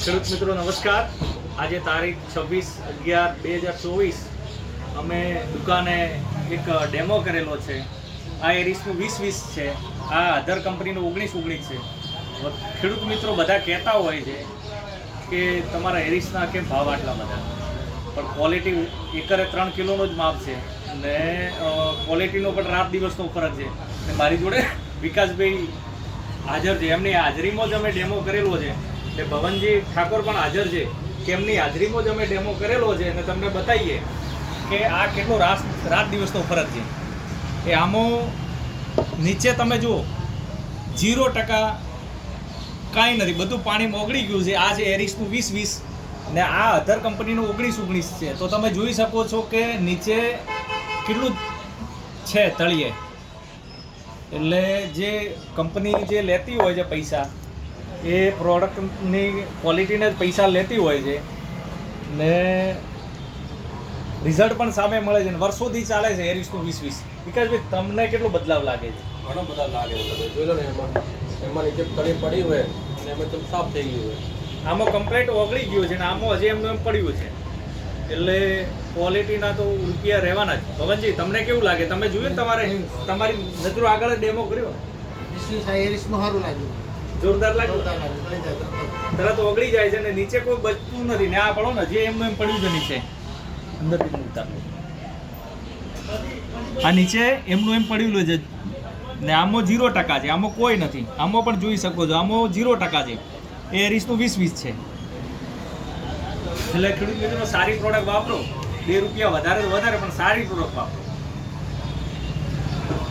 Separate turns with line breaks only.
ખેડૂત મિત્રો નમસ્કાર। આજે તારીખ 26/11/2024 અમે દુકાને એક ડેમો કરેલો છે। આ એરિસનું 20-20 છે, આ અધર કંપનીનું 19-19 છે। ખેડૂત મિત્રો બધા કહેતા હોય છે કે તમારા એરિસના કેમ ભાવ આટલા બધા, પણ ક્વોલિટી એકરે 3 કિલોનો જ માપ છે અને ક્વોલિટીનો પણ રાત દિવસનો ફરક છે। અને મારી જોડે વિકાસભાઈ હાજર છે, એમની હાજરીમાં જ અમે ડેમો કરેલો છે। એટલે ભવનજી ઠાકોર પણ હાજર છે કે એમની હાજરીમાં જ અમે ડેમો કરેલો છે અને તમને બતાવીએ કે આ કેટલો રાત દિવસનો ફરક છે। એ આમાં નીચે તમે જુઓ 0% કાંઈ નથી, બધું પાણીમાં ઓગળી ગયું છે। આ છે એરિસનું 20-20 ને આ અધર કંપનીનું 19-19 છે। તો તમે જોઈ શકો છો કે નીચે કેટલું છે તળિયે। એટલે જે કંપની જે લેતી હોય છે પૈસા, એ પ્રોડક્ટની ક્વોલિટીને જ પૈસા લેતી હોય છે ને રિઝલ્ટ પણ સામે મળે છે ને વર્ષોથી ચાલે છે એરિસનું 20-20। વિકાસભાઈ, તમને કેટલો બદલાવ લાગે છે?
ઘણો બધા લાગે છે, જોઈ લો ને એમાં નીચે તળી પડી હોય અને એમાં એકદમ સાફ થઈ ગયું હોય।
આમાં કમ્પ્લેટ ઓગળી ગયું છે ને આમાં હજી એમનું એમ પડ્યું છે, એટલે ક્વોલિટીના તો રૂપિયા રહેવાના જ। ભવનજી, તમને કેવું લાગે? તમે જોયું ને તમારી નજરો આગળ ડેમો કર્યો,
સારું લાગ્યું,
જોરદાર લાગ્યું, તરત ઓગળી જાય છે ને નીચે કોઈ બચતું નથી ને આ પડો ને જે એમનું એમ પડ્યું છે નીચે અંદરથી મૂકતા, આ નીચે એમનું એમ પડેલું છે ને આમાં 0% છે, આમાં કોઈ નથી। આમાં પણ જોઈ શકો છો, આમાં 0% છે। એ એરિસનું 20-20 છે। એટલે ખેડૂત મિત્રો સારી પ્રોડક્ટ વાપરો, 2 રૂપિયા વધારે પણ સારી પ્રોડક્ટ વાપરો।